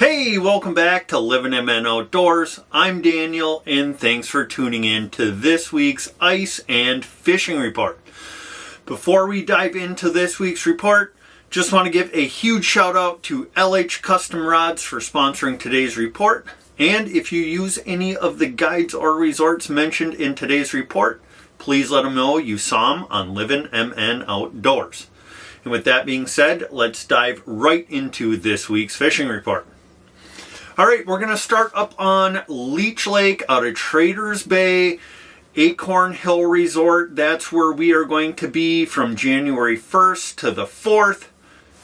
Hey, welcome back to Livin MN Outdoors. I'm Daniel, and thanks for tuning in to this week's ice and fishing report. Before we dive into this week's report, just want to give a huge shout out to LH Custom Rods for sponsoring today's report. And if you use any of the guides or resorts mentioned in today's report, please let them know you saw them on Livin MN Outdoors. And with that being said, let's dive right into this week's fishing report. All right, we're going to start up on Leech Lake out of Traders Bay, Acorn Hill Resort. That's where we are going to be from January 1st to the 4th.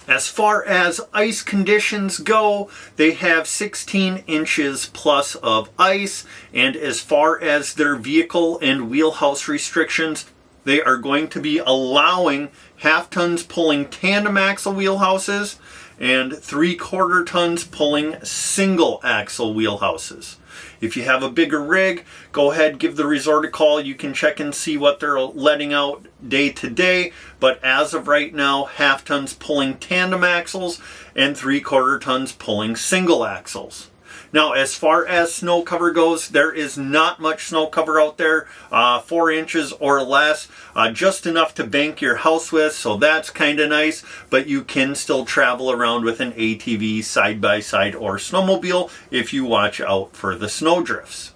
As far as ice conditions go, they have 16 inches plus of ice. And as far as their vehicle and wheelhouse restrictions, they are going to be allowing half tons pulling tandem axle wheelhouses and 3/4 tons pulling single axle wheelhouses. If you have a bigger rig, go ahead, give the resort a call. You can check and see what they're letting out day to day. But as of right now, half tons pulling tandem axles and 3/4 tons pulling single axles. Now, as far as snow cover goes, there is not much snow cover out there, 4 inches or less, just enough to bank your house with, so that's kind of nice, but you can still travel around with an ATV, side-by-side, or snowmobile if you watch out for the snow drifts.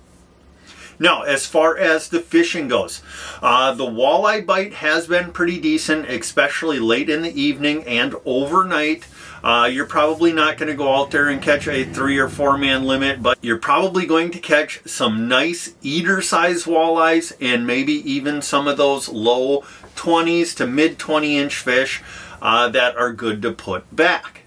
Now, as far as the fishing goes, the walleye bite has been pretty decent, especially late in the evening and overnight. You're probably not going to go out there and catch a 3 or 4 man limit, but you're probably going to catch some nice eater-sized walleyes and maybe even some of those low 20s to mid 20-inch fish that are good to put back.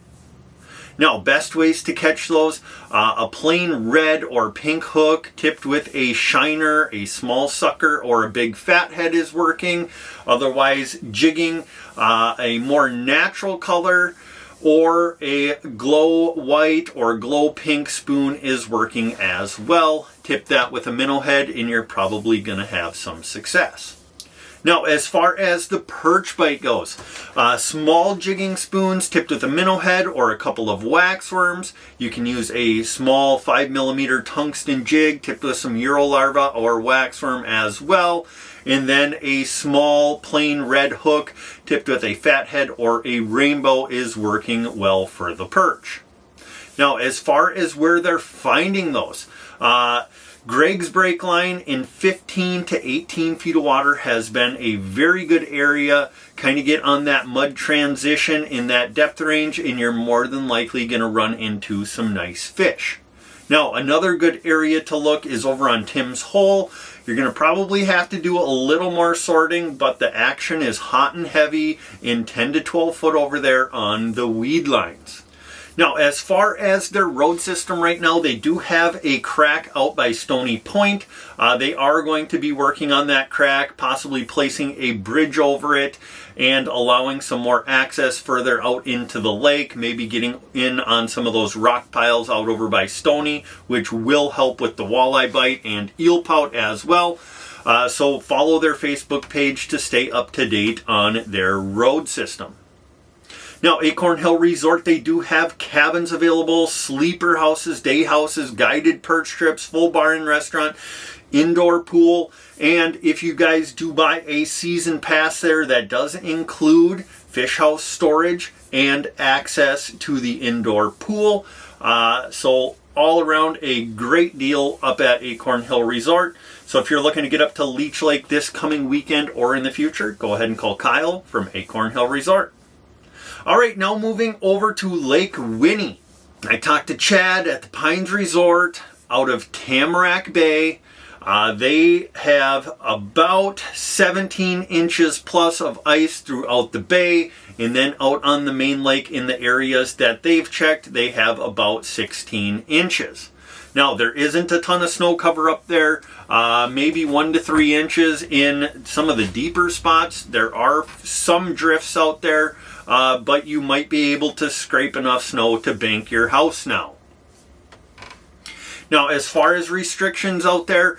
Now, best ways to catch those, a plain red or pink hook tipped with a shiner, a small sucker, or a big fathead is working. Otherwise, jigging a more natural color or a glow white or glow pink spoon is working as well. Tip that with a minnow head and you're probably going to have some success. Now, as far as the perch bite goes, small jigging spoons tipped with a minnow head or a couple of waxworms. You can use a small 5mm tungsten jig tipped with some Eurolarva or waxworm as well. And then a small plain red hook tipped with a fathead or a rainbow is working well for the perch. Now, as far as where they're finding those, Greg's Break Line in 15 to 18 feet of water has been a very good area. Kind of get on that mud transition in that depth range and you're more than likely going to run into some nice fish. Now, another good area to look is over on Tim's Hole. You're going to probably have to do a little more sorting, but the action is hot and heavy in 10 to 12 foot over there on the weed lines. Now, as far as their road system right now, they do have a crack out by Stony Point. They are going to be working on that crack, possibly placing a bridge over it and allowing some more access further out into the lake, maybe getting in on some of those rock piles out over by Stony, which will help with the walleye bite and eel pout as well. So follow their Facebook page to stay up to date on their road system. Now, Acorn Hill Resort, they do have cabins available, sleeper houses, day houses, guided perch trips, full bar and restaurant, indoor pool, and if you guys do buy a season pass there, that does include fish house storage and access to the indoor pool. So all around a great deal up at Acorn Hill Resort. So if you're looking to get up to Leech Lake this coming weekend or in the future, go ahead and call Kyle from Acorn Hill Resort. All right, now moving over to Lake Winnie. I talked to Chad at the Pines Resort out of Tamarack Bay. They have about 17 inches plus of ice throughout the bay, and then out on the main lake in the areas that they've checked, they have about 16 inches. Now, there isn't a ton of snow cover up there, maybe 1 to 3 inches in some of the deeper spots. There are some drifts out there, but you might be able to scrape enough snow to bank your house now. Now, as far as restrictions out there,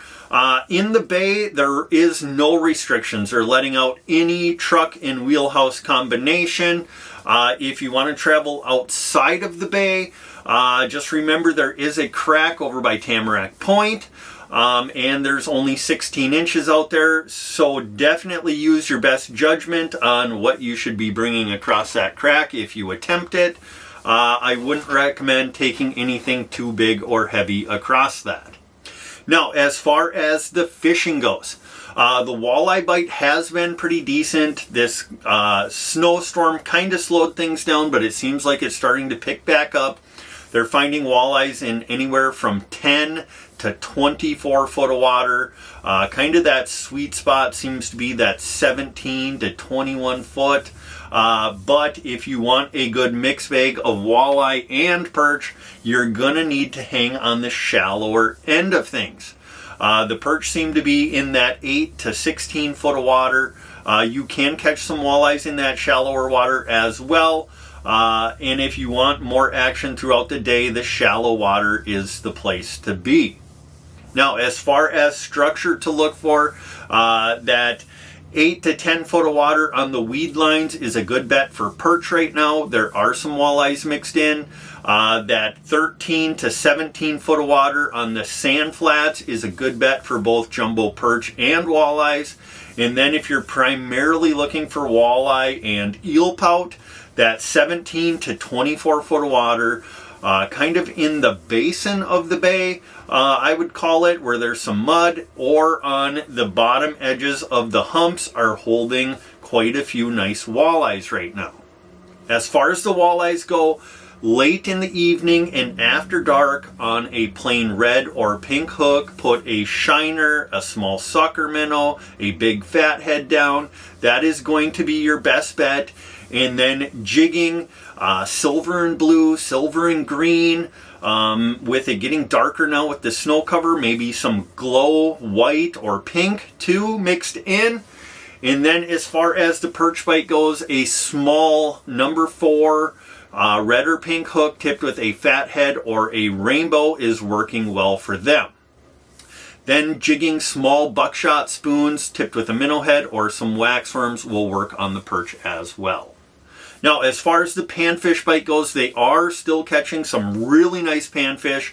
In the bay, there is no restrictions. They're letting out any truck and wheelhouse combination. If you want to travel outside of the bay, just remember there is a crack over by Tamarack Point. And there's only 16 inches out there, so definitely use your best judgment on what you should be bringing across that crack if you attempt it. I wouldn't recommend taking anything too big or heavy across that. Now, as far as the fishing goes, the walleye bite has been pretty decent. This snowstorm kind of slowed things down, but it seems like it's starting to pick back up. They're finding walleyes in anywhere from 10 to 24 foot of water. Kind of that sweet spot seems to be that 17 to 21 foot. But if you want a good mixed bag of walleye and perch, you're gonna need to hang on the shallower end of things. The perch seem to be in that 8 to 16 foot of water. You can catch some walleyes in that shallower water as well. And if you want more action throughout the day, the shallow water is the place to be. Now, as far as structure to look for, that 8 to 10 foot of water on the weed lines is a good bet for perch right now. There are some walleyes mixed in. That 13 to 17 foot of water on the sand flats is a good bet for both jumbo perch and walleyes. And then if you're primarily looking for walleye and eel pout, that 17 to 24 foot of water, kind of in the basin of the bay, I would call it, where there's some mud, or on the bottom edges of the humps are holding quite a few nice walleyes right now. As far as the walleyes go, late in the evening and after dark on a plain red or pink hook, put a shiner, a small sucker minnow, a big fat head down. That is going to be your best bet. And then jigging silver and blue, silver and green, with it getting darker now with the snow cover, maybe some glow white or pink too mixed in. And then as far as the perch bite goes, a small number 4 red or pink hook tipped with a fat head or a rainbow is working well for them. Then jigging small buckshot spoons tipped with a minnow head or some waxworms will work on the perch as well. Now, as far as the panfish bite goes, they are still catching some really nice panfish.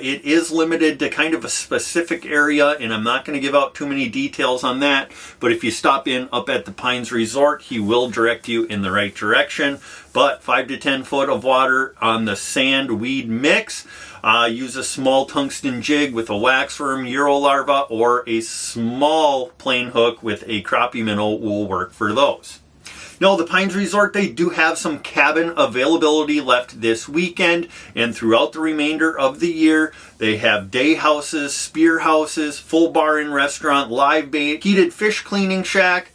It is limited to kind of a specific area, and I'm not going to give out too many details on that. But if you stop in up at the Pines Resort, he will direct you in the right direction. But 5 to 10 foot of water on the sand weed mix. Use a small tungsten jig with a waxworm, euro larva, or a small plain hook with a crappie minnow will work for those. Now, the Pines Resort, they do have some cabin availability left this weekend and throughout the remainder of the year. They have day houses, spear houses, full bar and restaurant, live bait, heated fish cleaning shack,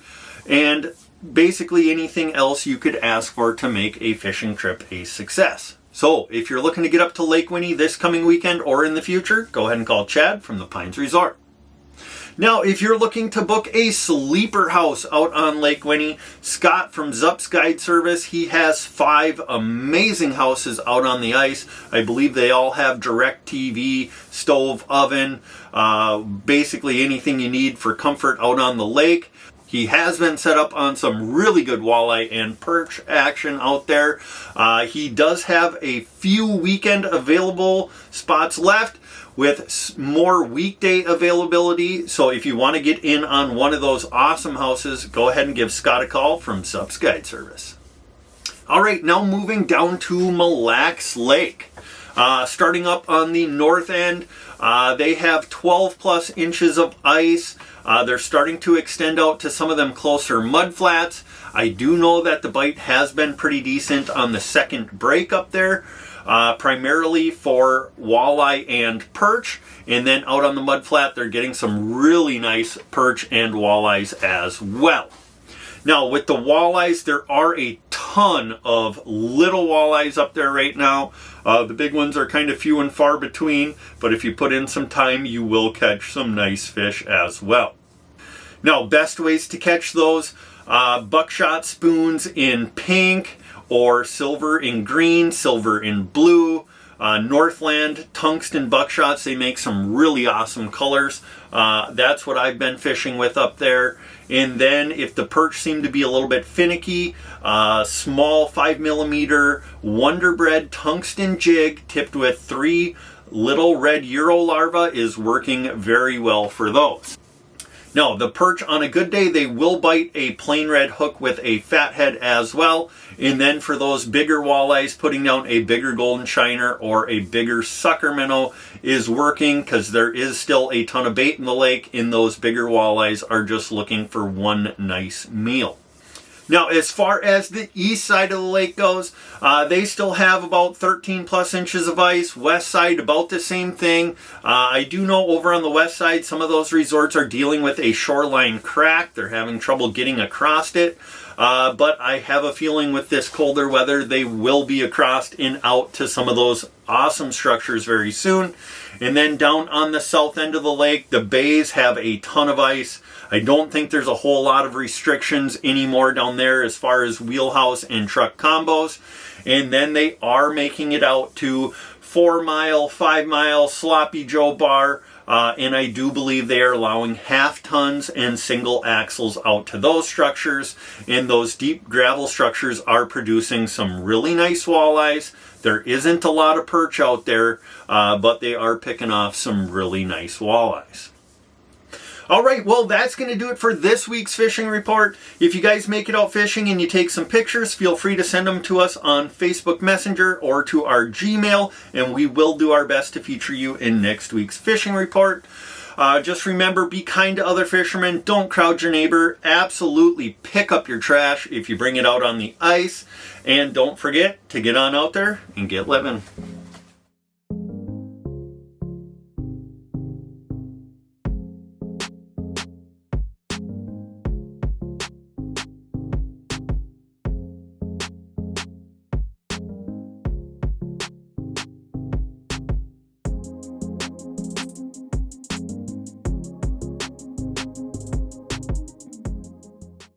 and basically anything else you could ask for to make a fishing trip a success. So, if you're looking to get up to Lake Winnie this coming weekend or in the future, go ahead and call Chad from the Pines Resort. Now, if you're looking to book a sleeper house out on Lake Winnie, Scott from zupsguideservice, he has 5 amazing houses out on the ice. I believe they all have direct TV, stove, oven, basically anything you need for comfort out on the lake. He has been set up on some really good walleye and perch action out there. He does have a few weekend available spots left, with more weekday availability. So if you want to get in on one of those awesome houses, go ahead and give Scott a call from zupsguideservice. All right, now moving down to Mille Lacs Lake. Starting up on the north end, they have 12 plus inches of ice. They're starting to extend out to some of them closer mud flats. I do know that the bite has been pretty decent on the second break up there. Primarily for walleye and perch, and then out on the mud flat they're getting some really nice perch and walleyes as well. Now with the walleyes, there are a ton of little walleyes up there right now. The big ones are kind of few and far between, but if you put in some time you will catch some nice fish as well. Now, best ways to catch those, buckshot spoons in pink, or silver in green, silver in blue, Northland tungsten buckshots. They make some really awesome colors. That's what I've been fishing with up there. And then if the perch seem to be a little bit finicky, small 5mm Wonderbred tungsten jig tipped with 3 little red Euro larvae is working very well for those. Now, the perch on a good day, they will bite a plain red hook with a fathead as well. And then for those bigger walleyes, putting down a bigger golden shiner or a bigger sucker minnow is working, because there is still a ton of bait in the lake, and those bigger walleyes are just looking for one nice meal. Now, as far as the east side of the lake goes, they still have about 13 plus inches of ice. West side, about the same thing. I do know over on the west side, some of those resorts are dealing with a shoreline crack. They're having trouble getting across it. But I have a feeling with this colder weather, they will be across and out to some of those awesome structures very soon. And then down on the south end of the lake, the bays have a ton of ice. I don't think there's a whole lot of restrictions anymore down there as far as wheelhouse and truck combos. And then they are making it out to 4 mile, 5 mile Sloppy Joe Bar. And I do believe they are allowing half tons and single axles out to those structures. And those deep gravel structures are producing some really nice walleyes. There isn't a lot of perch out there, but they are picking off some really nice walleyes. All right, well, that's going to do it for this week's fishing report. If you guys make it out fishing and you take some pictures, feel free to send them to us on Facebook Messenger or to our Gmail, and we will do our best to feature you in next week's fishing report. Just remember, be kind to other fishermen. Don't crowd your neighbor. Absolutely pick up your trash if you bring it out on the ice. And don't forget to get on out there and get living.